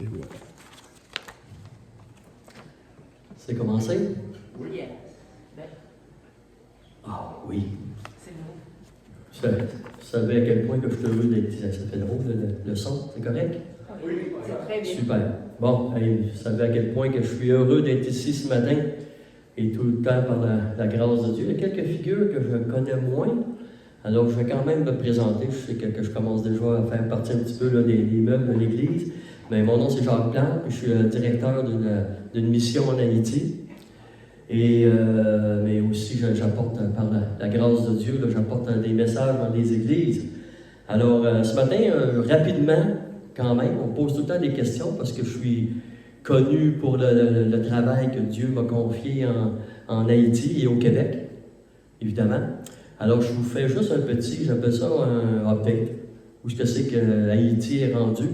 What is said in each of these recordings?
Et voilà. C'est commencé? Oui. Ah oui. C'est nous. Vous savez à quel point que je suis heureux d'être ici. Ça fait drôle, le son, c'est correct? Oui, c'est très bien. Super. Bon, hey, vous savez à quel point que je suis heureux d'être ici ce matin et tout le temps par la grâce de Dieu. Il y a quelques figures que je connais moins. Alors, je vais quand même me présenter. Je sais que je commence déjà à faire partie un petit peu là, des meubles de l'Église. Mais mon nom, c'est Jacques Plante, puis je suis directeur d'une mission en Haïti. Et, mais aussi, j'apporte, par la grâce de Dieu, là, j'apporte des messages dans des églises. Alors, ce matin, rapidement, quand même, on pose tout le temps des questions parce que je suis connu pour le travail que Dieu m'a confié en Haïti et au Québec, évidemment. Alors, je vous fais juste un petit, j'appelle ça un update, où ce que c'est que Haïti est rendu.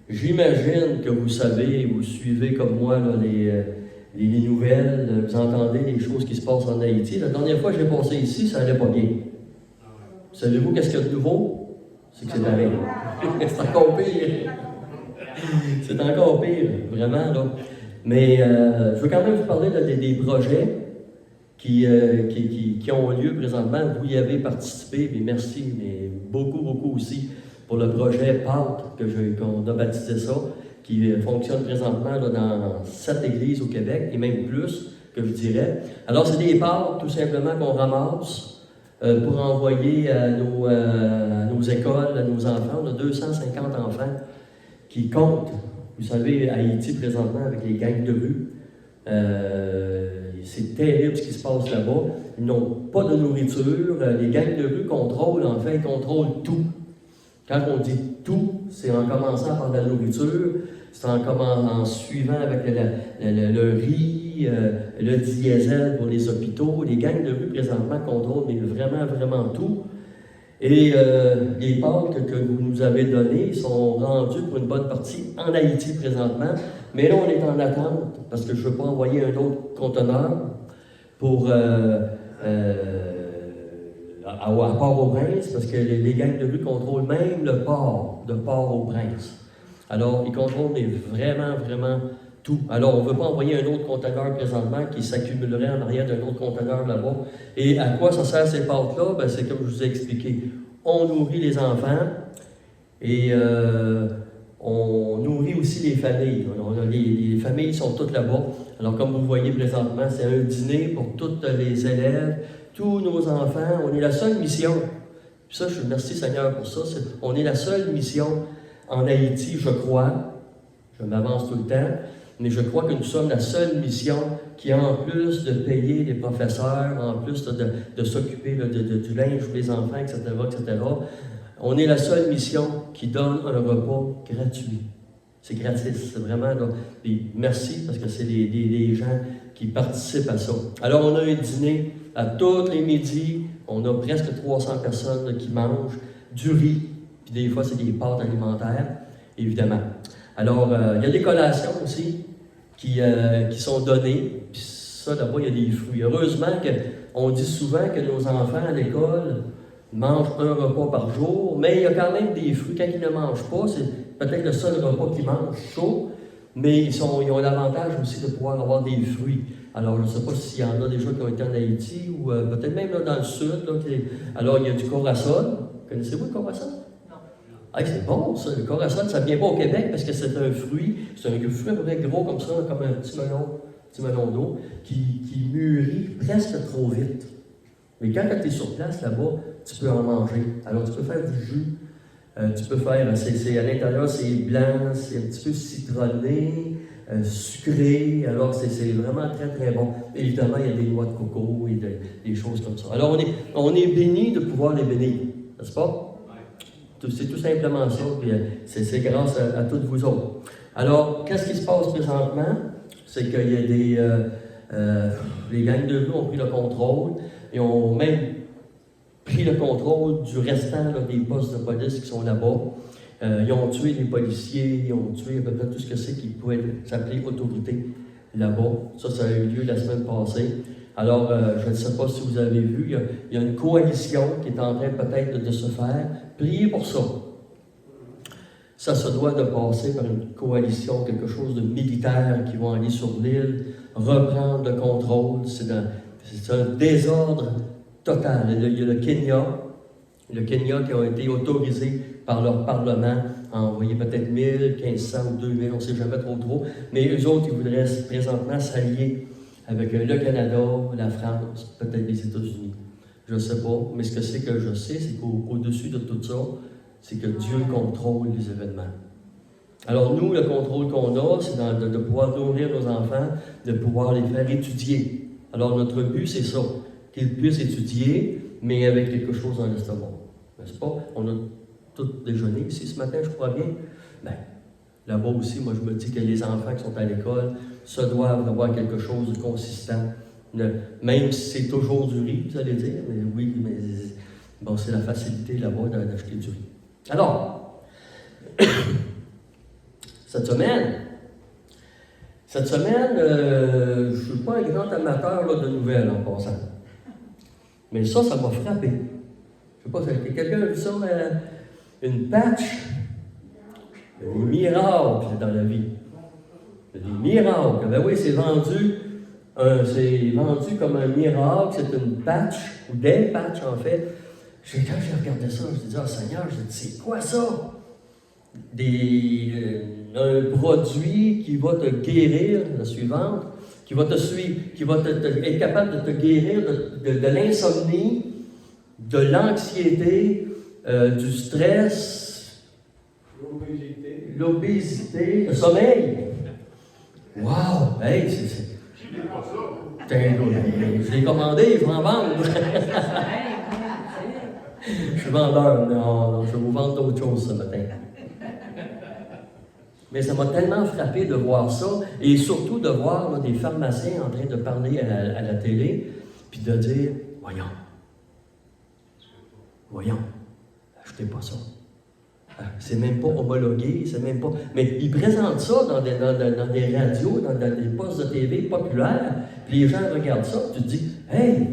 J'imagine que vous savez, vous suivez comme moi là, les nouvelles, vous entendez les choses qui se passent en Haïti. La dernière fois que j'ai passé ici, ça n'allait pas bien. Savez-vous qu'est-ce qu'il y a de nouveau? C'est que c'est pareil. C'est encore pire. C'est encore pire, vraiment. Là. Mais je veux quand même vous parler des projets qui ont lieu présentement. Vous y avez participé, mais merci, mais beaucoup aussi pour le projet PALT, qu'on a baptisé ça, qui fonctionne présentement là, dans 7 églises au Québec, et même plus, que je dirais. Alors, c'est des pâtes, tout simplement, qu'on ramasse pour envoyer à nos écoles, à nos enfants. On a 250 enfants qui comptent. Vous savez, à Haïti, présentement, avec les gangs de rue, c'est terrible ce qui se passe là-bas. Ils n'ont pas de nourriture. Les gangs de rue contrôlent, en fait, ils contrôlent tout. Quand on dit tout, c'est en commençant par la nourriture, c'est en suivant avec le riz, le diesel pour les hôpitaux. Les gangs de rue, présentement, contrôlent mais vraiment tout. Et les pâtes que vous nous avez données sont rendues pour une bonne partie en Haïti présentement. Mais là, on est en attente parce que je ne veux pas envoyer un autre conteneur pour à Port-au-Prince, parce que les gangs de rue contrôlent même le port de Port-au-Prince. Alors, ils contrôlent vraiment tout. Alors, on ne veut pas envoyer un autre conteneur présentement qui s'accumulerait en arrière d'un autre conteneur là-bas. Et à quoi ça sert ces pâtes-là? Ben, c'est comme je vous ai expliqué. On nourrit les enfants et on nourrit aussi les familles. Les familles sont toutes là-bas. Alors, comme vous voyez présentement, c'est un dîner pour tous les élèves, tous nos enfants. On est la seule mission. Puis ça, je remercie Seigneur pour ça. On est la seule mission en Haïti, je crois. Je m'avance tout le temps. Mais je crois que nous sommes la seule mission qui, en plus de payer les professeurs, en plus de s'occuper du linge pour les enfants, etc., on est la seule mission qui donne un repas gratuit. C'est gratis, c'est vraiment là. Et merci parce que c'est des gens qui participent à ça. Alors, on a un dîner à tous les midis. On a presque 300 personnes là, qui mangent du riz, puis des fois, c'est des pâtes alimentaires, évidemment. Alors, il y a des collations aussi qui sont données. Puis ça, là-bas, il y a des fruits. Heureusement qu'on dit souvent que nos enfants à l'école mangent un repas par jour, mais il y a quand même des fruits. Quand ils ne mangent pas, c'est peut-être le seul repas qu'ils mangent chaud, mais ils ont l'avantage aussi de pouvoir avoir des fruits. Alors, je ne sais pas s'il y en a déjà qui ont été en Haïti ou peut-être même là, dans le sud. Là, alors, il y a du corasol. Connaissez-vous le corasol? Ah, c'est bon, ça. Le corasol, ça ne vient pas au Québec parce que c'est un fruit. C'est un fruit à peu près gros comme ça, comme un petit melon d'eau, qui mûrit presque trop vite. Mais quand tu es sur place là-bas, tu peux en manger. Alors, tu peux faire du jus. Tu peux faire, à l'intérieur, c'est blanc, c'est un petit peu citronné, sucré. Alors, c'est vraiment très bon. Évidemment, il y a des noix de coco et des choses comme ça. Alors, on est bénis de pouvoir les bénir, n'est-ce pas? C'est tout simplement ça, puis c'est grâce à toutes vous autres. Alors, qu'est-ce qui se passe présentement? C'est qu'il y a les gangs de rue ont pris le contrôle et ont même pris le contrôle du restant là, des postes de police qui sont là-bas. Ils ont tué les policiers, ils ont tué à peu près tout ce que c'est qui pouvait s'appeler autorité là-bas. Ça a eu lieu la semaine passée. Alors, je ne sais pas si vous avez vu, il y a une coalition qui est en train peut-être de se faire. Priez pour ça. Ça se doit de passer par une coalition, quelque chose de militaire qui vont aller sur l'île, reprendre le contrôle. C'est un désordre total. Il y a le Kenya qui a été autorisé par leur parlement à envoyer peut-être 1000, 1500 ou 2000, on ne sait jamais trop, mais eux autres, ils voudraient présentement s'allier avec le Canada, la France, peut-être les États-Unis. Je ne sais pas, mais ce que c'est que je sais, c'est qu'au-dessus de tout ça, c'est que Dieu contrôle les événements. Alors nous, le contrôle qu'on a, c'est de pouvoir nourrir nos enfants, de pouvoir les faire étudier. Alors notre but, c'est ça, qu'ils puissent étudier, mais avec quelque chose dans l'estomac. N'est-ce pas? On a tout déjeuné ici ce matin, je crois bien. Bien, là-bas aussi, moi je me dis que les enfants qui sont à l'école se doivent avoir quelque chose de consistant. Même si c'est toujours du riz, vous allez dire, mais oui, mais bon, c'est la facilité là-bas d'acheter du riz. Alors, cette semaine, je ne suis pas un grand amateur là, de nouvelles en passant. Mais ça m'a frappé. Je ne sais pas, quelqu'un a vu ça, une patch. Il y a des miracles dans la vie. Il y a des miracles. Ben oui, c'est vendu comme un miracle, c'est une patch, ou des patchs en fait. Quand j'ai regardé ça, je me dis, Seigneur, c'est quoi ça? Un produit qui va te guérir, la suivante, qui va être capable de te guérir de l'insomnie, de l'anxiété, du stress, l'obésité, le sommeil. Wow! Hey, je l'ai commandé, il faut en vendre. Je suis vendeur, non, je vais vous vendre d'autres choses ce matin. Mais ça m'a tellement frappé de voir ça, et surtout de voir là, des pharmaciens en train de parler à la télé, puis de dire, voyons, achetez pas ça. C'est même pas homologué, c'est même pas... Mais ils présentent ça dans des radios, dans des postes de TV populaires, puis les gens regardent ça, puis tu te dis, hey,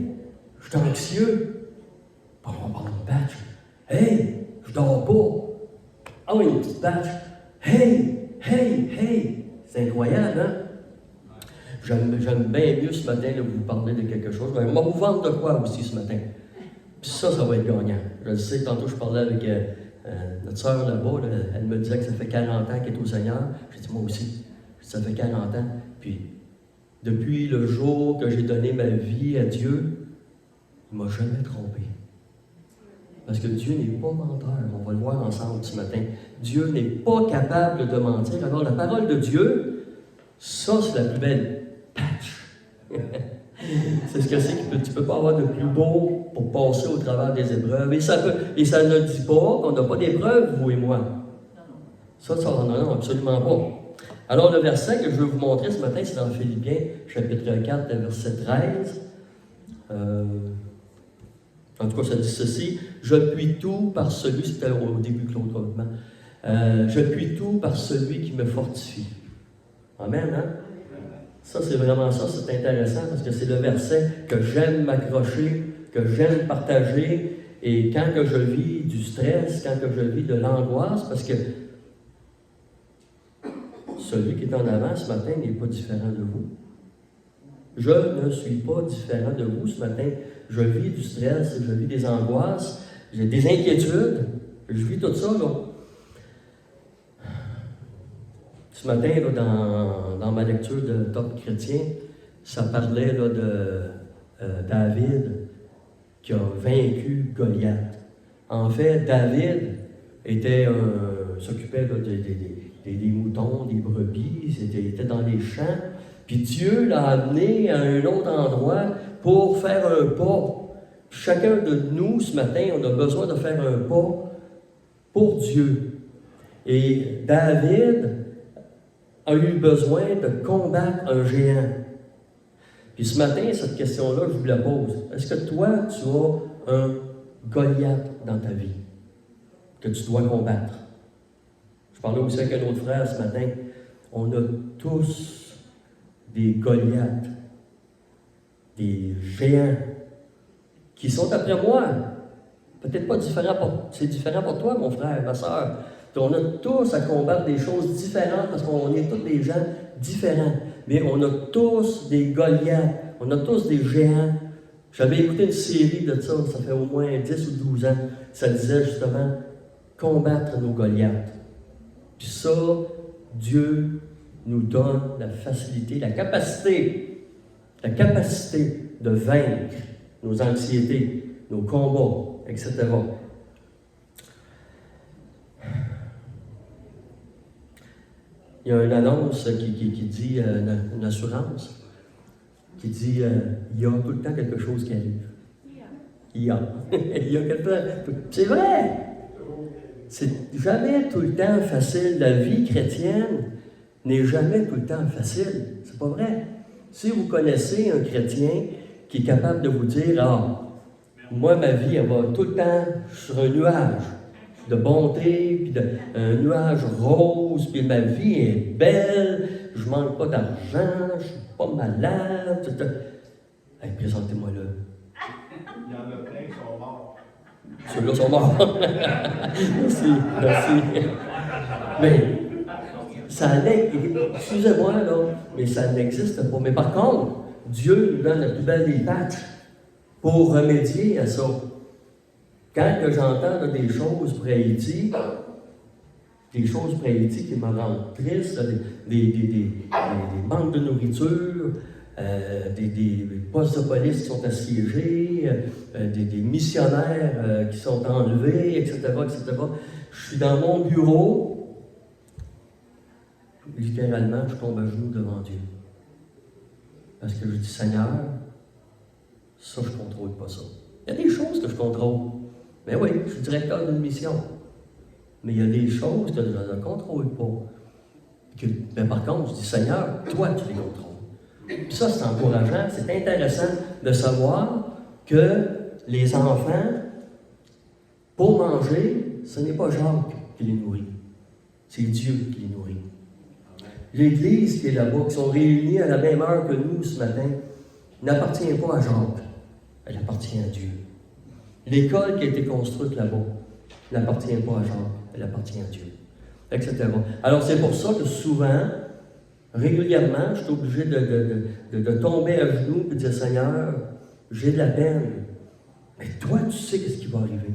je suis anxieux. On va prendre une patch. Hey, je dors pas. Ah oui, une petite patch. Hey. C'est incroyable, hein? J'aime bien mieux ce matin de vous parler de quelque chose. Mais on va vous vendre de quoi aussi ce matin? Puis ça va être gagnant. Je le sais, tantôt je parlais avec notre sœur là-bas, elle me disait que ça fait 40 ans qu'elle est au Seigneur. J'ai dit, moi aussi, ça fait 40 ans. Puis, depuis le jour que j'ai donné ma vie à Dieu, il ne m'a jamais trompé. Parce que Dieu n'est pas menteur, on va le voir ensemble ce matin. Dieu n'est pas capable de mentir. Alors la parole de Dieu, ça c'est la plus belle patch. C'est ce que c'est que tu ne peux pas avoir de plus beau pour passer au travers des épreuves. Et ça ne dit pas qu'on n'a pas d'épreuves, vous et moi. Ça, non, absolument pas. Alors le verset que je veux vous montrer ce matin, c'est dans Philippiens, chapitre 4, verset 13. En tout cas, ça dit ceci, « Je puis tout par celui... » C'était au début de Claude Commandement. « Je puis tout par celui qui me fortifie. » Amen, hein? Ça, c'est vraiment ça, c'est intéressant, parce que c'est le verset que j'aime m'accrocher, que j'aime partager, et quand que je vis du stress, quand que je vis de l'angoisse, parce que celui qui est en avant ce matin n'est pas différent de vous. Je ne suis pas différent de vous ce matin. Je vis du stress, je vis des angoisses, j'ai des inquiétudes, je vis tout ça, là. Ce matin, là, dans ma lecture de Top Chrétien, ça parlait là, de David qui a vaincu Goliath. En fait, David s'occupait là, des moutons, des brebis, il était dans les champs, puis Dieu l'a amené à un autre endroit pour faire un pas. Chacun de nous, ce matin, on a besoin de faire un pas pour Dieu. Et David a eu besoin de combattre un géant. Puis ce matin, cette question-là, je vous la pose. Est-ce que toi, tu as un Goliath dans ta vie que tu dois combattre? Je parlais aussi avec un autre frère ce matin. On a tous des Goliaths, des géants qui sont après moi. Peut-être pas différents c'est différent pour toi, mon frère, ma soeur. On a tous à combattre des choses différentes parce qu'on est tous des gens différents. Mais on a tous des Goliaths, on a tous des géants. J'avais écouté une série de ça, ça fait au moins 10 ou 12 ans. Ça disait justement combattre nos Goliaths. Puis ça, Dieu nous donne la facilité, la capacité de vaincre nos anxiétés, nos combats, etc. Il y a une annonce qui dit, une assurance, qui dit il y a tout le temps quelque chose qui arrive. Il y a quelque... C'est vrai! C'est jamais tout le temps facile. La vie chrétienne n'est jamais tout le temps facile. C'est pas vrai. Si vous connaissez un chrétien qui est capable de vous dire « Ah, moi, ma vie, elle va tout le temps sur un nuage de bonté, puis un nuage rose, puis ma vie est belle, je ne manque pas d'argent, je ne suis pas malade. » Hey, présentez-moi là. Il y en a plein qui sont morts. Ceux-là sont morts. Merci. Mais ça excusez-moi là, mais ça n'existe pas. Mais par contre, Dieu nous donne la plus belle des pattes pour remédier à ça. Quand que j'entends là, des choses pour Haïti qui me rendent triste, là, des banques de nourriture, des postes de police qui sont assiégés, des missionnaires qui sont enlevés, etc., etc. Je suis dans mon bureau, littéralement, je tombe à genoux devant Dieu. Parce que je dis, Seigneur, ça, je ne contrôle pas ça. Il y a des choses que je contrôle. Mais oui, je suis directeur d'une mission. Mais il y a des choses que je ne contrôle pas. Mais par contre, je dis, Seigneur, toi, tu les contrôles. Puis ça, c'est encourageant, c'est intéressant de savoir que les enfants, pour manger, ce n'est pas Jacques qui les nourrit. C'est Dieu qui les nourrit. L'Église qui est là-bas, qui sont réunis à la même heure que nous ce matin, n'appartient pas à Jacques. Elle appartient à Dieu. L'école qui a été construite là-bas n'appartient pas à Jacques. Elle appartient à Dieu. Etc. Alors c'est pour ça que souvent, régulièrement, je suis obligé de tomber à genoux et de dire, Seigneur, j'ai de la peine. Mais toi, tu sais qu'est-ce qui va arriver.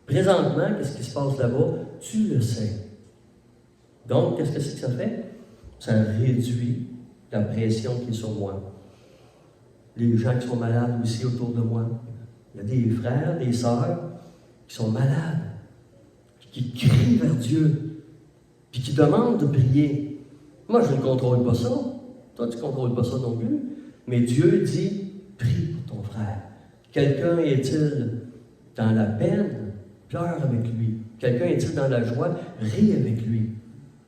Présentement, qu'est-ce qui se passe là-bas? Tu le sais. Donc, qu'est-ce que c'est que ça fait? Ça réduit la pression qui est sur moi. Les gens qui sont malades aussi autour de moi. Il y a des frères, des sœurs qui sont malades, qui crient vers Dieu, puis qui demandent de prier. Moi, je ne contrôle pas ça. Toi, tu ne contrôles pas ça non plus. Mais Dieu dit, prie pour ton frère. Quelqu'un est-il dans la peine? Pleure avec lui. Quelqu'un est-il dans la joie? Ris avec lui.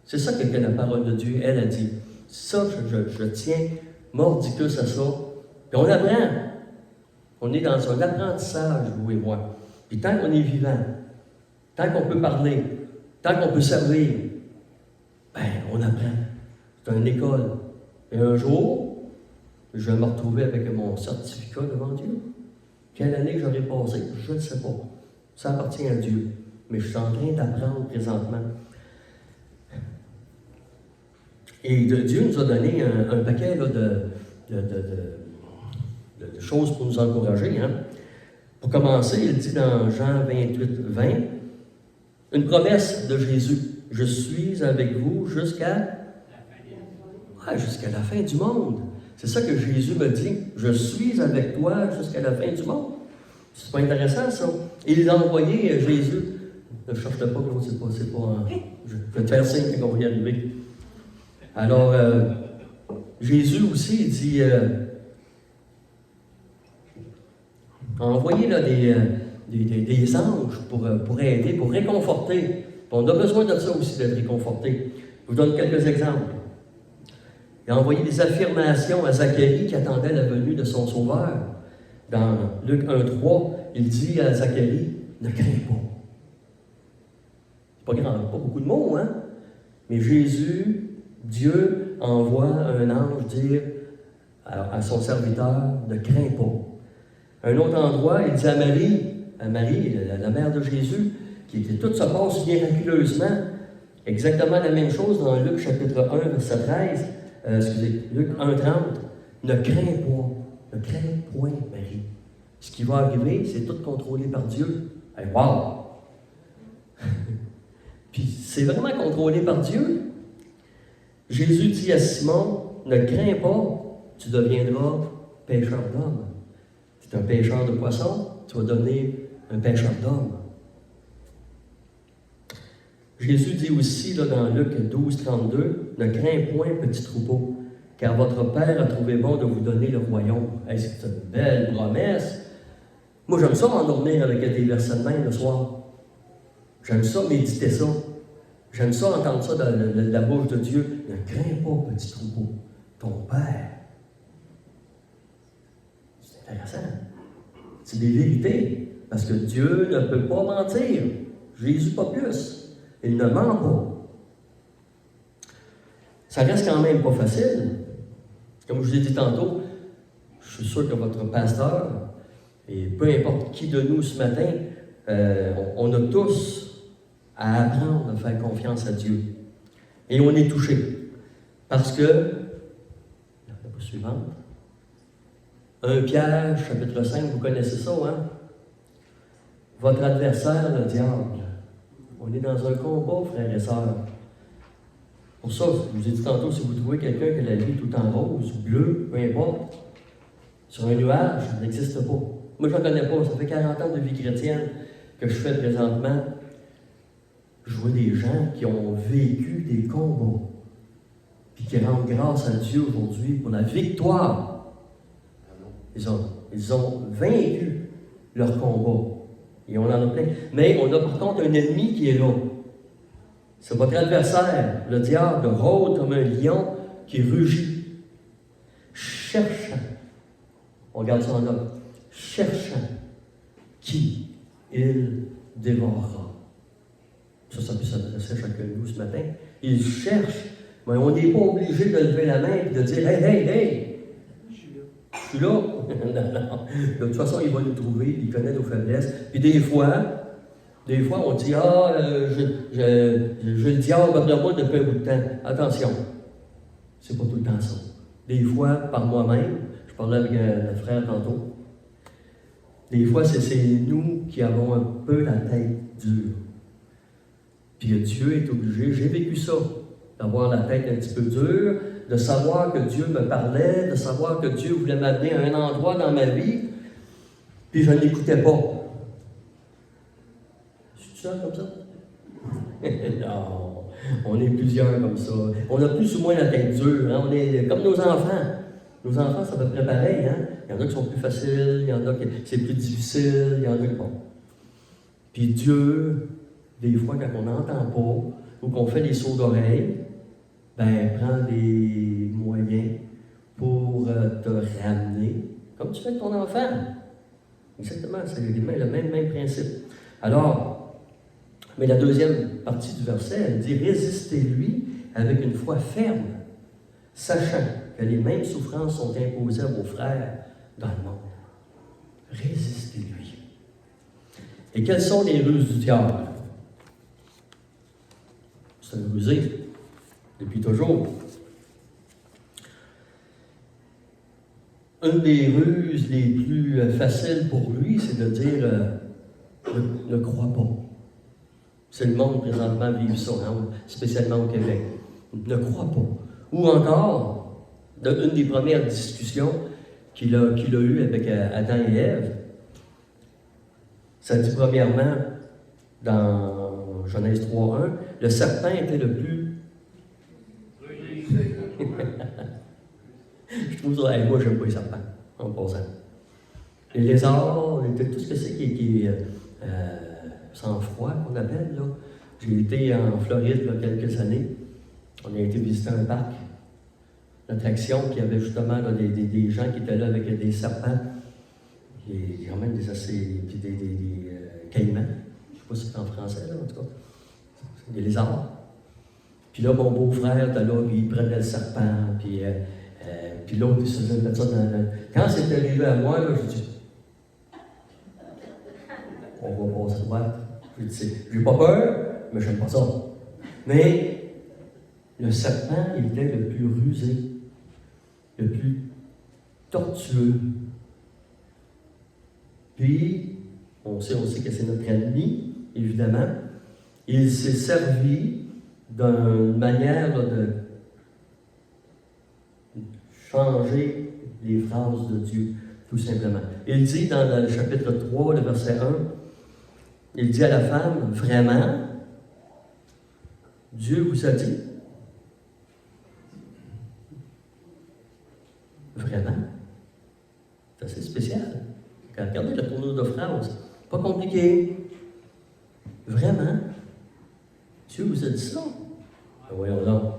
C'est ça que la parole de Dieu, elle a dit. Ça, je tiens mordicus à ça. Puis on apprend. On est dans un apprentissage, vous et moi. Puis tant qu'on est vivant, tant qu'on peut parler, tant qu'on peut servir, ben, on apprend. C'est une école. Et un jour, je vais me retrouver avec mon certificat devant Dieu. Quelle année j'aurais passé? Je ne sais pas. Ça appartient à Dieu. Mais je suis en train d'apprendre présentement. Et Dieu nous a donné un paquet là, de choses pour nous encourager. Hein. Pour commencer, il dit dans Jean 28, 20, une promesse de Jésus. Je suis avec vous jusqu'à la fin du monde. C'est ça que Jésus me dit. Je suis avec toi jusqu'à la fin du monde. C'est pas intéressant, ça. Et il a envoyé Jésus. Ne cherche pas, Claude, c'est pas. Je vais te faire signe qu'on va y arriver. Alors, Jésus aussi, il dit envoyez là, des anges pour aider, pour réconforter. On a besoin de ça aussi, d'être réconforté. Je vous donne quelques exemples. Il a envoyé des affirmations à Zacharie qui attendait la venue de son Sauveur. Dans Luc 1,3, il dit à Zacharie, ne crains pas. C'est pas grand, pas beaucoup de mots, hein? Mais Jésus, Dieu envoie un ange dire à son serviteur, ne crains pas. Un autre endroit, il dit à Marie, la mère de Jésus, tout se passe miraculeusement. Exactement la même chose dans Luc chapitre 1, verset 13. Luc 1, 30. Ne crains point, Marie. Ce qui va arriver, c'est tout contrôlé par Dieu. Hey, wow! Puis c'est vraiment contrôlé par Dieu. Jésus dit à Simon, ne crains pas, tu deviendras pêcheur d'hommes. Tu es un pêcheur de poissons, tu vas devenir un pêcheur d'hommes. Jésus dit aussi là, dans Luc 12, 32, ne crains point, petit troupeau, car votre Père a trouvé bon de vous donner le royaume. Hey, c'est une belle promesse. Moi, j'aime ça m'endormir avec des versets de même le soir. J'aime ça méditer ça. J'aime ça entendre ça de la bouche de Dieu. Ne crains pas, petit troupeau. Ton Père. C'est intéressant. C'est des vérités. Parce que Dieu ne peut pas mentir. Jésus pas plus. Il ne ment pas. Ça reste quand même pas facile. Comme je vous ai dit tantôt, je suis sûr que votre pasteur, et peu importe qui de nous ce matin, on a tous à apprendre à faire confiance à Dieu. Et on est touché. Parce que, la suivante, 1 Pierre, chapitre 5, vous connaissez ça, hein? Votre adversaire, le diable. On est dans un combat, frères et sœurs. Pour ça, je vous ai dit tantôt, si vous trouvez quelqu'un qui a la vie tout en rose, bleu, peu importe, sur un nuage, ça n'existe pas. Moi, je n'en connais pas. Ça fait 40 ans de vie chrétienne que je fais présentement. Je vois des gens qui ont vécu des combats, puis qui rendent grâce à Dieu aujourd'hui pour la victoire. Ils ont vaincu leur combat. Et on en a plein. Mais on a par contre un ennemi qui est là. C'est votre adversaire, le diable, rôde comme un lion qui rugit, cherchant. On regarde ça en là. Cherchant qui il dévorera. Ça peut s'adresser à chacun de nous ce matin. Il cherche, mais on n'est pas obligé de lever la main et de dire hey, je suis là. Non. De toute façon, il va nous trouver, il connaît nos faiblesses. Puis des fois, on dit j'ai le diable après moi depuis un bout de temps. Attention, c'est pas tout le temps ça. Des fois, par moi-même, je parlais avec notre frère tantôt, des fois, c'est nous qui avons un peu la tête dure. Puis Dieu est obligé, j'ai vécu ça, d'avoir la tête un petit peu dure, de savoir que Dieu me parlait, de savoir que Dieu voulait m'amener à un endroit dans ma vie, puis je n'écoutais pas. Je suis seul comme ça? Non, on est plusieurs comme ça. On a plus ou moins la tête dure, hein? On est comme nos enfants. Nos enfants, c'est à peu près pareil, hein? Il y en a qui sont plus faciles, il y en a qui c'est plus difficile, il y en a qui bon. Puis Dieu, des fois, quand on n'entend pas, ou qu'on fait des sauts d'oreille, prend des moyens pour te ramener, comme tu fais avec ton enfant. Exactement, c'est le même principe. Alors, mais la deuxième partie du verset, elle dit « Résistez-lui avec une foi ferme, sachant que les mêmes souffrances sont imposées à vos frères dans le monde. » Résistez-lui. Et quelles sont les ruses du diable? C'est un rusé, depuis toujours. Une des ruses les plus faciles pour lui, c'est de dire ne crois pas. C'est le monde présentement vit ça, hein, spécialement au Québec. Ne crois pas. Ou encore, une des premières discussions qu'il a eues avec Adam et Ève, ça dit premièrement dans Genèse 3.1, le serpent était le plus... Je trouve ça, moi j'aime pas les serpents, en passant. Les lézards, tout ce que c'est qui est sans froid, qu'on appelle, là. J'ai été en Floride, là, quelques années. On a été visiter un parc d'attraction, puis il y avait justement là, des gens qui étaient là avec des serpents, et quand même des caïmans. Je ne sais pas si c'est en français, là, en tout cas. Des lézards. Puis là, mon beau-frère était là, puis il prenait le serpent, puis l'autre, il se faisait mettre ça dans... Quand c'est arrivé à moi, là, je dis, on va passer droit. Je n'ai pas peur, mais je n'aime pas ça. Mais le serpent était le plus rusé, le plus tortueux. Puis, on sait que c'est notre ennemi, évidemment. Il s'est servi d'une manière de changer les phrases de Dieu, tout simplement. Il dit dans le chapitre 3, le verset 1, il dit à la femme, vraiment, Dieu vous a dit. Vraiment. C'est assez spécial. Regardez la tournure de phrase. Pas compliqué. Vraiment. Dieu vous a dit ça. Ben voyons donc.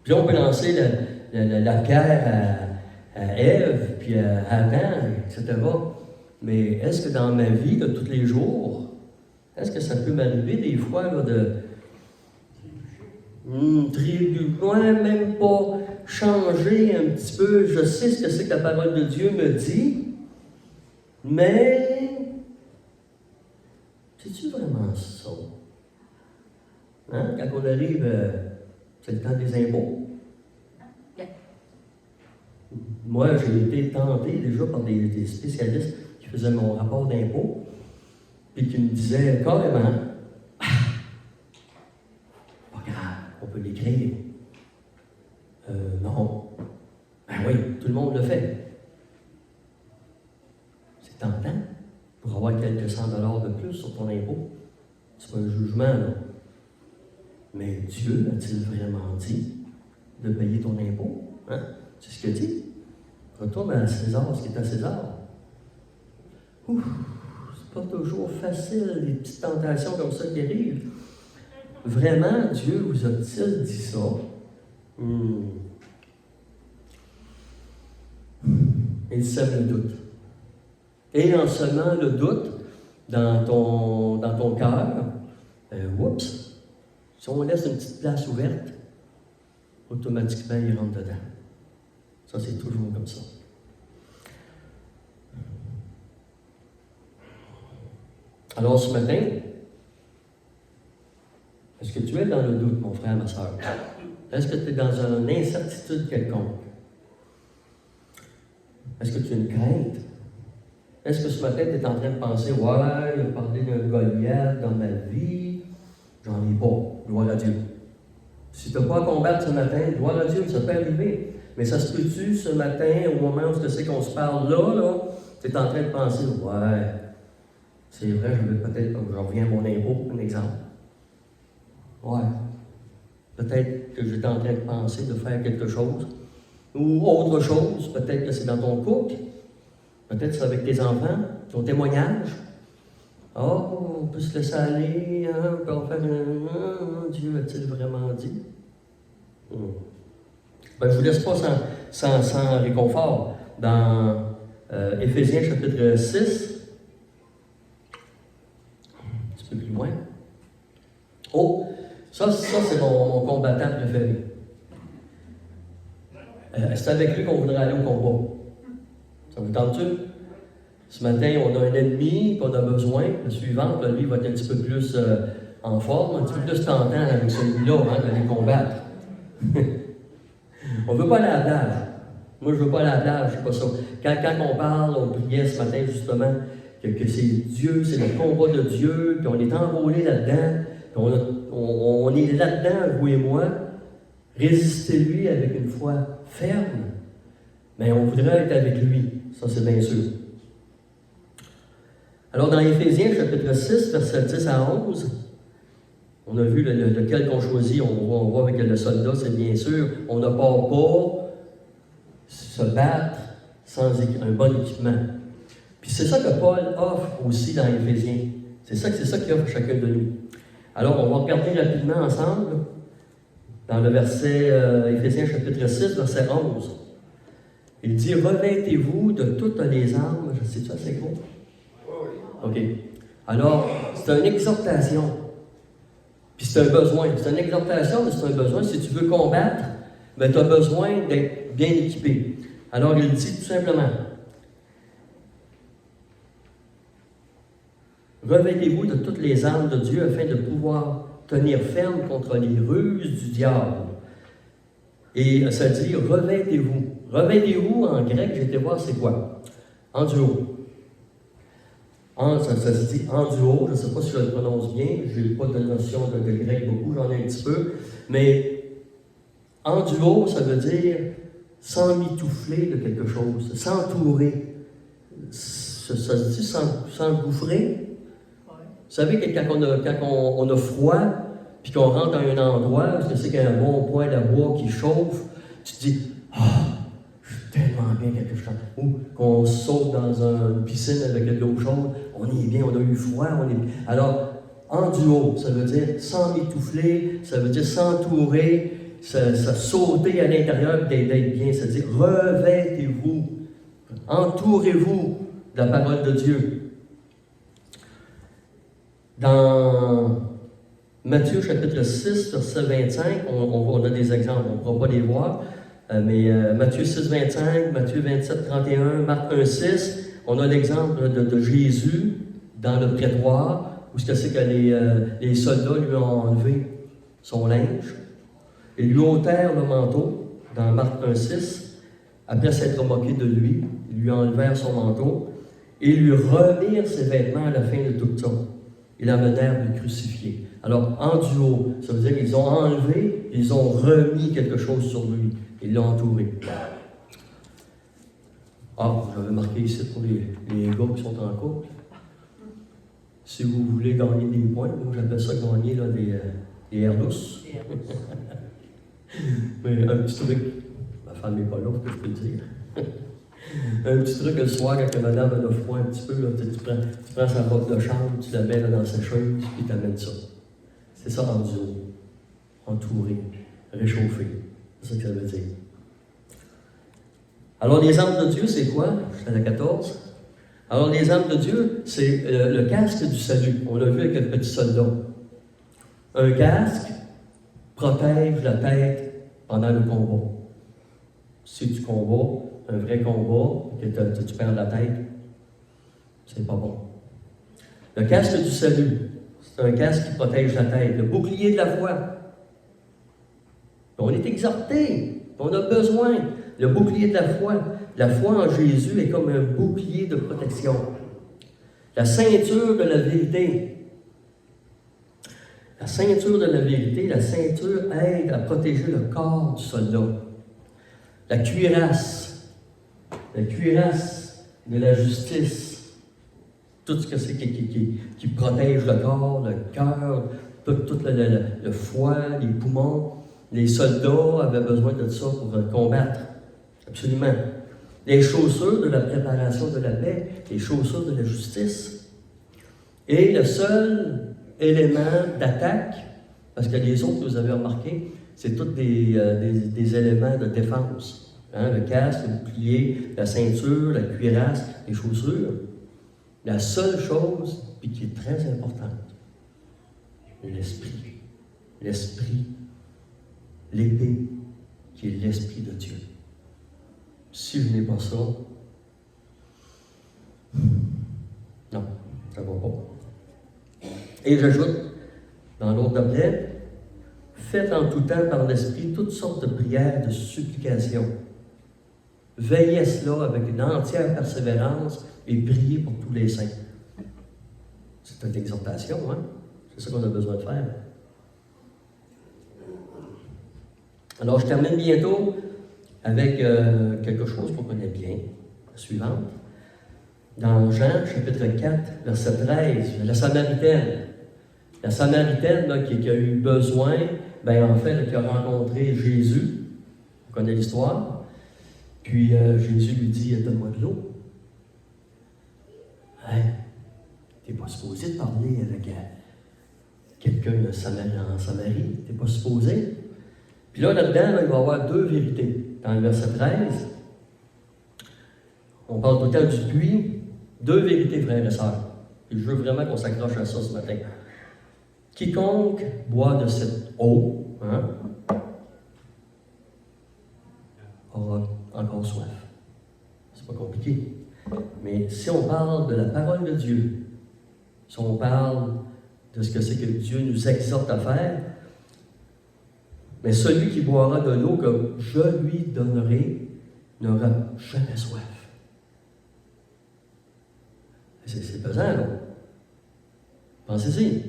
Puis là, on peut lancer la pierre à Ève, puis à Adam, etc. Mais est-ce que dans ma vie de tous les jours, est-ce que ça peut m'arriver des fois là, de ouais, même pas changer un petit peu? Je sais ce que c'est que la parole de Dieu me dit, mais c'est-tu vraiment ça? Hein? Quand on arrive, c'est le temps des impôts. Moi, j'ai été tenté déjà par des spécialistes qui faisaient mon rapport d'impôt, puis qui me disaient carrément, pas grave, on peut l'écrire. Non. Ben oui, tout le monde le fait. C'est tentant pour avoir quelques $100 de plus sur ton impôt. C'est pas un jugement, là. Mais Dieu a-t-il vraiment dit de payer ton impôt? Hein? C'est ce qu'il dit. Retourne à César ce qui est à César. Ouf, c'est pas toujours facile, les petites tentations comme ça qui arrivent. Vraiment, Dieu vous a-t-il dit ça? Il sème le doute. Et en semant le doute dans ton cœur, oups, si on laisse une petite place ouverte, automatiquement il rentre dedans. Ça, c'est toujours comme ça. Alors ce matin, est-ce que tu es dans le doute, mon frère, ma soeur? Est-ce que tu es dans une incertitude quelconque? Est-ce que tu as une crainte? Est-ce que ce matin, tu es en train de penser, ouais, il a parlé d'un Goliath dans ma vie, j'en ai pas, gloire à Dieu. Si tu n'as pas à combattre ce matin, gloire à Dieu, ça peut arriver. Mais ça se peut-tu ce matin, au moment où c'est qu'on se parle là, tu es en train de penser, ouais, c'est vrai, je reviens à mon impôt, un exemple. Ouais. Peut-être que j'étais en train de penser de faire quelque chose. Ou autre chose, peut-être que c'est dans ton couple, peut-être c'est avec tes enfants, ton témoignage. Oh, on peut se laisser aller, hein, on peut en faire un. Dieu a-t-il vraiment dit? Ben, je ne vous laisse pas sans réconfort. Dans Éphésiens chapitre 6, un petit peu plus loin. Oh, ça c'est mon combattant préféré. C'est avec lui qu'on voudrait aller au combat. Ça vous tente-tu? Ce matin, on a un ennemi qu'on a besoin. Le suivant, lui, va être un petit peu plus en forme, un petit peu plus tentant avec celui-là, hein, d'aller combattre. On ne veut pas aller à la plage. Moi, je ne veux pas aller à la plage, c'est pas ça. Quand on parle, on priait ce matin, justement, que c'est Dieu, c'est le combat de Dieu, puis on est enrôlé là-dedans, puis on est là-dedans, vous et moi. Résistez-lui avec une foi ferme, mais on voudrait être avec lui, ça c'est bien sûr. Alors dans Éphésiens chapitre 6, versets 10 à 11, on a vu lequel qu'on choisit, on voit avec le soldat, c'est bien sûr, on ne part pas se battre sans un bon équipement. Puis c'est ça que Paul offre aussi dans Éphésiens. C'est ça qu'il offre à chacun de nous. Alors on va regarder rapidement ensemble dans le verset Éphésiens chapitre 6, verset 11. Il dit « Revêtez-vous de toutes les armes. » C'est-tu assez gros? OK. Alors, c'est une exhortation. Puis c'est un besoin. C'est une exhortation, mais c'est un besoin. Si tu veux combattre, ben, tu as besoin d'être bien équipé. Alors, il dit tout simplement revêtez-vous de toutes les armes de Dieu afin de pouvoir tenir ferme contre les ruses du diable. Et ça dit revêtez-vous. Revêtez-vous en grec, j'ai été voir c'est quoi? Enduo. Ça se dit enduo, je ne sais pas si je le prononce bien, je n'ai pas de notion de grec beaucoup, j'en ai un petit peu, mais enduo, ça veut dire s'emmitoufler de quelque chose, s'entourer. Ça se dit s'engouffrer. Vous savez que quand on a froid, puis qu'on rentre dans un endroit où c'est qu'il y a un bon poêle à bois qui chauffe, tu te dis « Ah, je suis tellement bien quelque chose. » Ou qu'on saute dans une piscine avec de l'eau chaude, on est bien, on a eu froid, on est bien. Alors, enduo, ça veut dire s'emmitoufler, ça veut dire s'entourer, ça sauter à l'intérieur d'être bien. Ça veut dire revêtez-vous, entourez-vous de la parole de Dieu. Dans Matthieu chapitre 6, verset 25, on a des exemples, on ne pourra pas les voir, mais Matthieu 6, 25, Matthieu 27, 31, Marc 1, 6, on a l'exemple de Jésus dans le prétoire, où c'est que les soldats lui ont enlevé son linge, et lui ôtèrent le manteau, dans Marc 1, 6, après s'être moqué de lui, ils lui enlevèrent son manteau, et lui remirent ses vêtements à la fin de tout ça. Ils l'amenèrent le crucifier. Alors, enduo, ça veut dire qu'ils ont enlevé, ils ont remis quelque chose sur lui. Ils l'ont entouré. Ah, j'avais marqué ici pour les gars qui sont en couple. Si vous voulez gagner des points, moi j'appelle ça gagner là, des airs douces. Mais un petit truc, ma femme n'est pas là, que je peux le dire. Un petit truc le soir, quand madame a froid un petit peu, là, tu prends sa robe de chambre, tu la mets là, dans sa chemise, puis tu amènes ça. C'est ça enduo. Entouré, réchauffé. C'est ça que ça veut dire. Alors, les armes de Dieu, c'est quoi? Je suis à la 14. Alors, les armes de Dieu, c'est le casque du salut. On l'a vu avec le petit soldat. Un casque protège la tête pendant le combat. Si tu combats, un vrai combat, que tu perds la tête, c'est pas bon. Le casque du salut, c'est un casque qui protège la tête. Le bouclier de la foi. On est exhorté, on a besoin. Le bouclier de la foi en Jésus est comme un bouclier de protection. La ceinture de la vérité. La ceinture de la vérité, la ceinture aide à protéger le corps du soldat. La cuirasse de la justice, tout ce que c'est qui protège le corps, le cœur, tout le foie, les poumons. Les soldats avaient besoin de ça pour combattre. Absolument. Les chaussures de la préparation de la paix, les chaussures de la justice. Et le seul élément d'attaque, parce que les autres, vous avez remarqué, c'est tous des éléments de défense. Hein, le casque, le bouclier, la ceinture, la cuirasse, les chaussures. La seule chose, puis qui est très importante, l'esprit. L'esprit, l'épée, qui est l'esprit de Dieu. Si je n'ai pas ça, non, ça ne va pas. Et j'ajoute, dans l'autre d'après, faites en tout temps par l'esprit toutes sortes de prières, de supplications. Veillez à cela avec une entière persévérance et priez pour tous les saints. C'est une exhortation, hein? C'est ça qu'on a besoin de faire. Alors, je termine bientôt avec quelque chose qu'on connaît bien, la suivante. Dans Jean, chapitre 4, verset 13, la Samaritaine. La Samaritaine là, qui a eu besoin, en fait, qui a rencontré Jésus. On connaît l'histoire. Puis Jésus lui dit, donne-moi de l'eau. Hein? Tu n'es pas supposé de parler avec quelqu'un en Samarie. Tu n'es pas supposé. Puis là-dedans, il va y avoir deux vérités. Dans le verset 13, on parle tout le temps du puits. Deux vérités, frères et sœurs. Et je veux vraiment qu'on s'accroche à ça ce matin. Quiconque boit de cette eau, aura encore soif. C'est pas compliqué. Mais si on parle de la parole de Dieu, si on parle de ce que c'est que Dieu nous exhorte à faire, mais celui qui boira de l'eau que je lui donnerai n'aura jamais soif. C'est pesant, là. Pensez-y.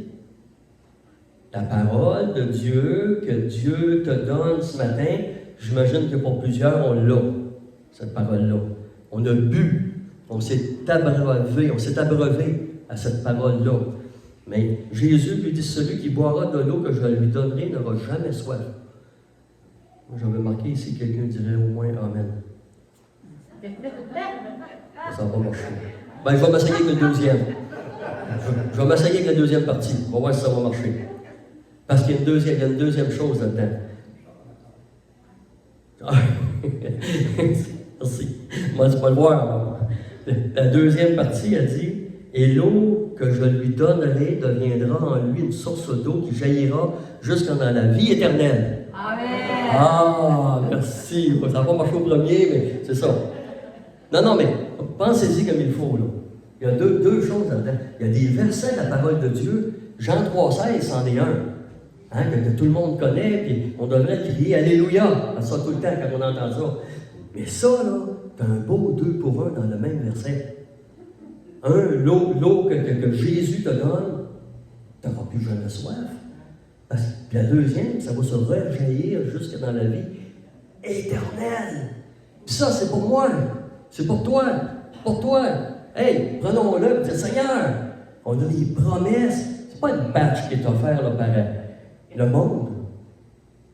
La parole de Dieu que Dieu te donne ce matin, j'imagine que pour plusieurs, on l'a, cette parole-là. On a bu, on s'est abreuvé à cette parole-là. Mais Jésus lui dit, celui qui boira de l'eau que je lui donnerai n'aura jamais soif. Moi, j'avais marqué ici, quelqu'un dirait au moins Amen. Ça va pas marcher. Ben, je vais m'essayer avec le deuxième. Je vais m'essayer avec la deuxième partie. On va voir si ça va marcher. Parce qu'il y a une deuxième chose là-dedans. Merci. Moi, tu peux le voir. La deuxième partie, elle dit, et l'eau que je lui donnerai deviendra en lui une source d'eau qui jaillira jusqu'en dans la vie éternelle. Amen. Ah, merci. Ça n'a pas marché au premier, mais c'est ça. Non, mais pensez-y comme il faut, là. Il y a deux choses là-dedans. Il y a des versets de la parole de Dieu. Jean 3,16, c'en est un. Hein, que tout le monde connaît, puis on devrait crier Alléluia à ça tout le temps quand on entend ça. Mais ça, là, c'est un beau 2 pour 1 dans le même verset. L'eau que Jésus te donne, tu n'auras plus jamais soif. Puis la deuxième, ça va se rejaillir jusque dans la vie éternelle. Puis ça, c'est pour moi. C'est pour toi. Pour toi. Hey, prenons-le, dis Seigneur, on a des promesses. C'est pas une batch qui est offerte là, par le monde.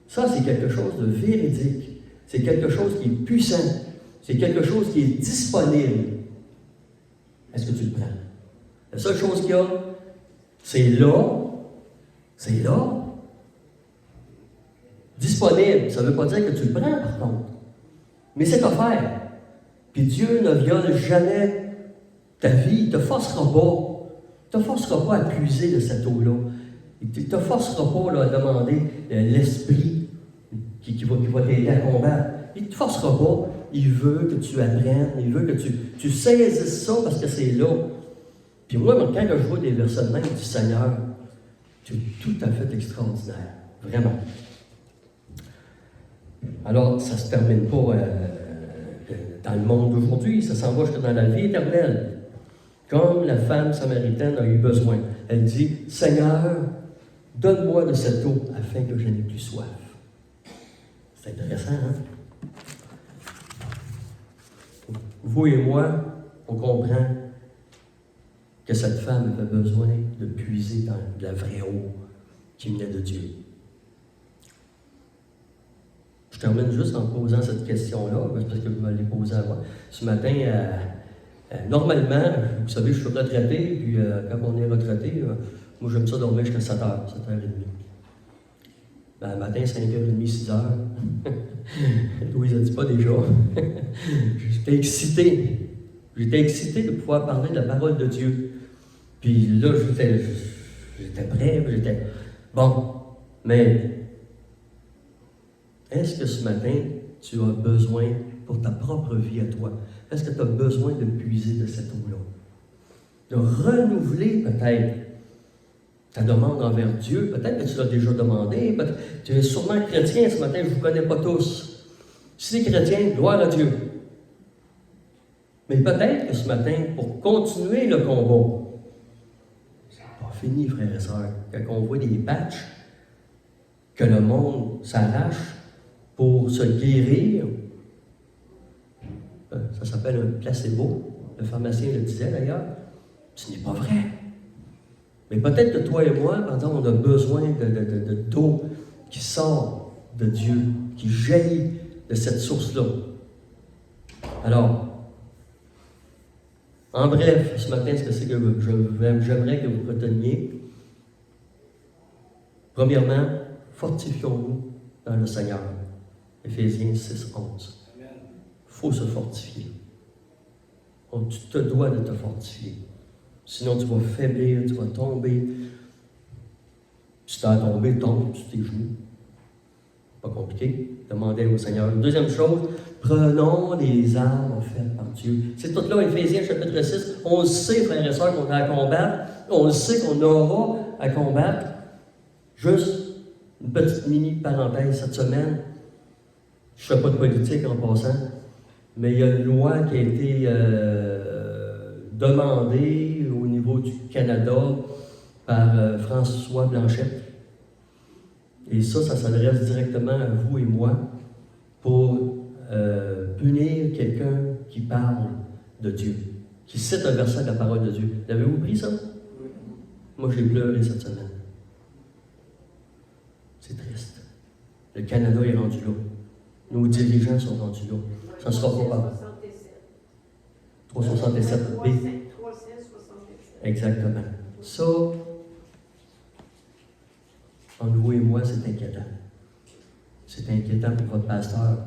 Ça, c'est quelque chose de véridique. C'est quelque chose qui est puissant. C'est quelque chose qui est disponible. Est-ce que tu le prends? La seule chose qu'il y a, c'est là. C'est là. Disponible. Ça ne veut pas dire que tu le prends, par contre. Mais c'est offert. Puis Dieu ne viole jamais ta vie. Il ne te forcera pas. Il ne te forcera pas à puiser de cette eau-là. Il ne te forcera pas là, à demander l'esprit qui va t'aider à combattre. Il ne te forcera pas. Il veut que tu apprennes. Il veut que tu saisisses ça parce que c'est là. Puis moi, quand je vois des versets de même du Seigneur, c'est tout à fait extraordinaire. Vraiment. Alors, ça ne se termine pas dans le monde d'aujourd'hui. Ça s'en va jusque dans la vie éternelle. Comme la femme samaritaine a eu besoin. Elle dit, Seigneur, donne-moi de cette eau afin que je n'ai plus soif. C'est intéressant, hein? Vous et moi, on comprend que cette femme avait besoin de puiser dans de la vraie eau qui venait de Dieu. Je termine juste en posant cette question-là, parce que je me l'ai posée avant. Ce matin, normalement, vous savez, je suis retraité, puis quand on est retraité, moi j'aime ça dormir jusqu'à 7h, 7h30. Ben, le matin, 5h30, 6h. Louise ne dit pas déjà. J'étais excité. J'étais excité de pouvoir parler de la parole de Dieu. Puis là, j'étais prêt, j'étais... Bon, mais est-ce que ce matin, tu as besoin, pour ta propre vie à toi, est-ce que tu as besoin de puiser de cette eau-là? De renouveler peut-être ta demande envers Dieu. Peut-être que tu l'as déjà demandé. Tu es sûrement chrétien ce matin, je ne vous connais pas tous. Si tu es chrétien, gloire à Dieu. Mais peut-être que ce matin, pour continuer le combat, c'est pas fini, frères et sœurs. Quand on voit des patchs, que le monde s'arrache pour se guérir, ça s'appelle un placebo. Le pharmacien le disait d'ailleurs. Ce n'est pas vrai. Mais peut-être que toi et moi, par exemple, on a besoin d'eau qui sort de Dieu, qui jaillit de cette source-là. Alors, en bref, ce matin, ce que c'est que j'aimerais que vous reteniez? Premièrement, fortifions-nous dans le Seigneur. Éphésiens 6, 11. Il faut se fortifier. Tu te dois de te fortifier. Sinon, tu vas faiblir, tu vas tomber. Si tu as tombé, tombe sur tes genoux. Pas compliqué. Demandez au Seigneur. Deuxième chose, prenons les armes faites par Dieu. C'est tout là, Éphésiens chapitre 6. On sait, frères et sœurs, qu'on a à combattre On le sait qu'on aura à combattre. Juste une petite mini-parenthèse cette semaine. Je ne fais pas de politique en passant, mais il y a une loi qui a été demandée au niveau du Canada par François Blanchet. Et ça s'adresse directement à vous et moi pour punir quelqu'un qui parle de Dieu, qui cite un verset de la parole de Dieu. L'avez-vous pris ça? Moi, j'ai pleuré cette semaine. C'est triste. Le Canada est rendu là. Nos dirigeants sont rendus là. Ça ne sera pas 367B. Exactement. Ça, en vous et moi, c'est inquiétant. C'est inquiétant pour votre pasteur.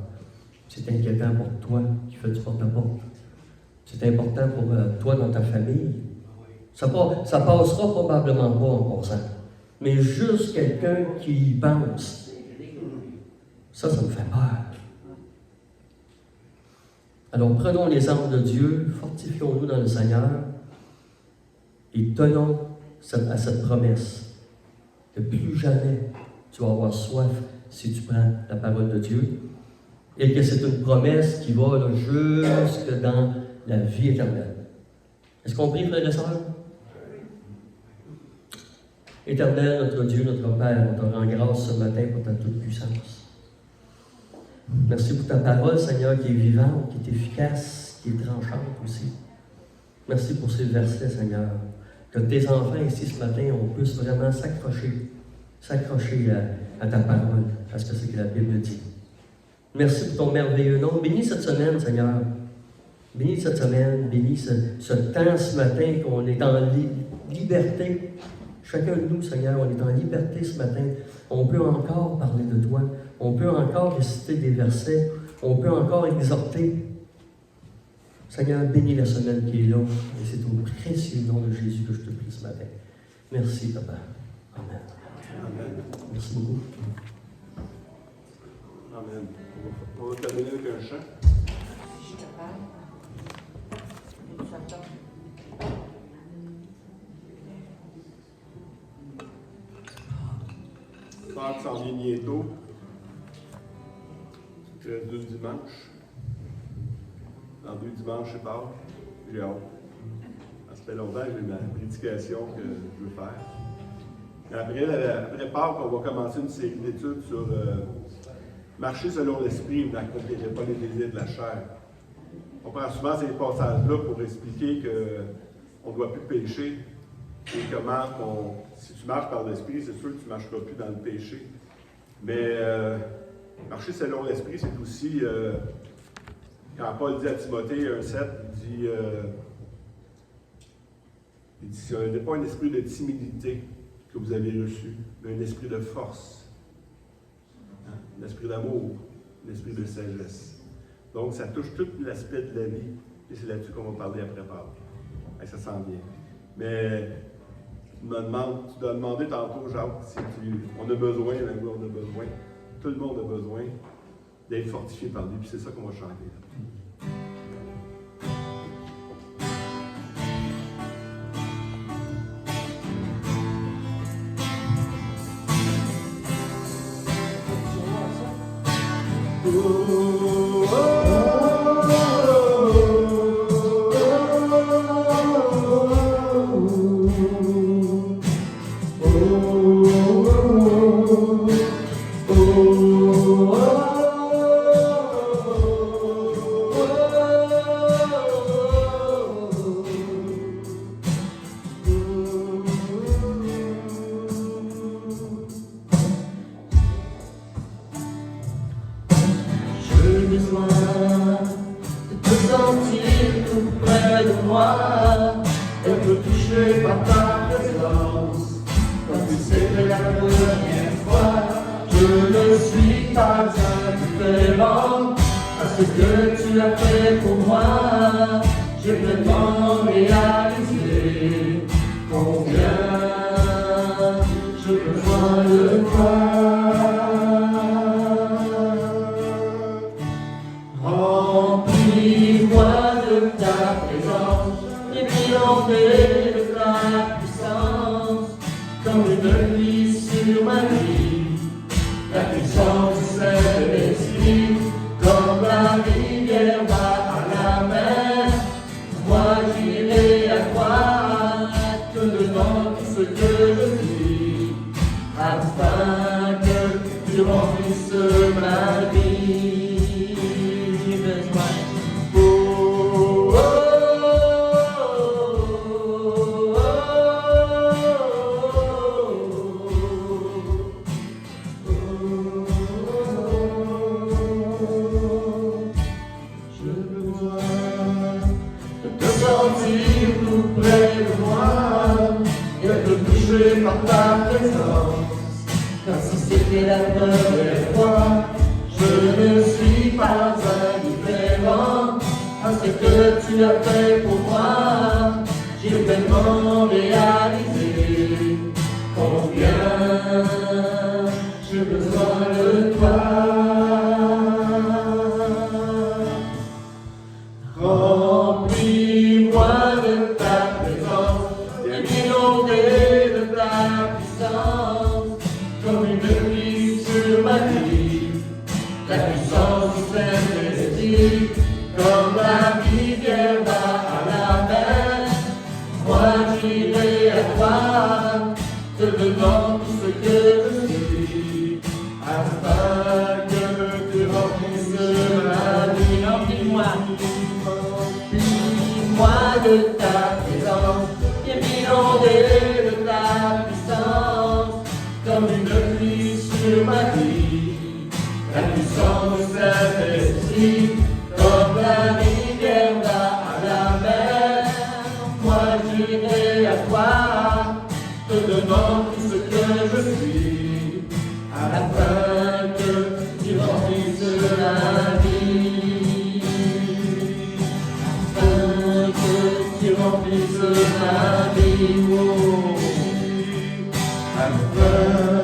C'est inquiétant pour toi qui fais du porte-à-porte. C'est important pour toi dans ta famille. Ça passera probablement pas en passant. Mais juste quelqu'un qui y pense, ça me fait peur. Alors prenons les armes de Dieu, fortifions-nous dans le Seigneur et tenons à cette promesse que plus jamais tu vas avoir soif si tu prends la parole de Dieu et que c'est une promesse qui va là, jusque dans la vie éternelle. Est-ce qu'on prie, frères et sœurs? Éternel, notre Dieu, notre Père, on te rend grâce ce matin pour ta toute-puissance. Merci pour ta parole, Seigneur, qui est vivante, qui est efficace, qui est tranchante aussi. Merci pour ces versets, Seigneur. Que tes enfants ici ce matin, on puisse vraiment s'accrocher à ta parole, à ce que c'est que la Bible dit. Merci pour ton merveilleux nom. Bénis cette semaine, Seigneur. Bénis cette semaine, bénis ce temps ce matin qu'on est en liberté. Chacun de nous, Seigneur, on est en liberté ce matin. On peut encore parler de toi. On peut encore réciter des versets. On peut encore exhorter. Seigneur, bénis la semaine qui est là. Et c'est au précieux nom de Jésus que je te prie ce matin. Merci, Papa. Amen. Amen. Merci beaucoup. Amen. On va terminer avec un chant. Si je te parle, nous attendons. Pâques s'en vient bientôt. Il reste 2 dimanches. Dans 2 dimanches, c'est Pâques. J'ai hâte. Ça fait longtemps que j'ai ma prédication que je veux faire. Après Pâques, on va commencer une série d'études sur marcher selon l'esprit, vous n'accomplirez pas les désirs de la chair. On prend souvent ces passages-là pour expliquer qu'on ne doit plus pécher. Et comment, si tu marches par l'esprit, c'est sûr que tu ne marcheras plus dans le péché. Mais marcher selon l'esprit, c'est aussi, quand Paul dit à Timothée 1,7, il dit ce n'est pas un esprit de timidité que vous avez reçu, mais un esprit de force, un esprit d'amour, un esprit de sagesse. Donc, ça touche tout l'aspect de la vie, et c'est là-dessus qu'on va parler après Pâques. Et ça s'en vient. Mais tu dois demander tantôt, Jacques, si on a besoin, là, on a besoin, tout le monde a besoin d'être fortifié par lui, puis c'est ça qu'on va chanter. Remplis-moi de ta présence, et puis de ta puissance. lis sur ma vie la puissance du Saint-Esprit, comme la rivière va à la mer. Moi j'irai à toi, te donnant tout ce que je suis, afin que tu remplisses ma vie. J'ai besoin. Oh, oh, je besoin de te sentir tout près de moi et de te toucher par ta présence, comme si c'était la première fois. Je ne suis pas indifférent à ce que tu as fait pour moi. J'ai pleinement réalisé combien j'ai besoin de toi. Remplis-moi de ta présence et m'inonder de ta puissance, comme une pluie sur ma vie. La puissance du Saint-Esprit, comme la rivière va à la mer. Moi j'irai à toi, te donnant tout ce que je suis, afin que tu remplisses ma vie. Remplis-moi, remplis-moi de ta présence, et m'inonder de ta puissance, comme une pluie sur ma vie. La puissance du Saint-Esprit, comme la rivière va à la mer. Moi j'irai à toi, te donnant tout ce que je suis, afin que tu remplisses ma vie. Afin que tu remplisses ma vie. Oh, afin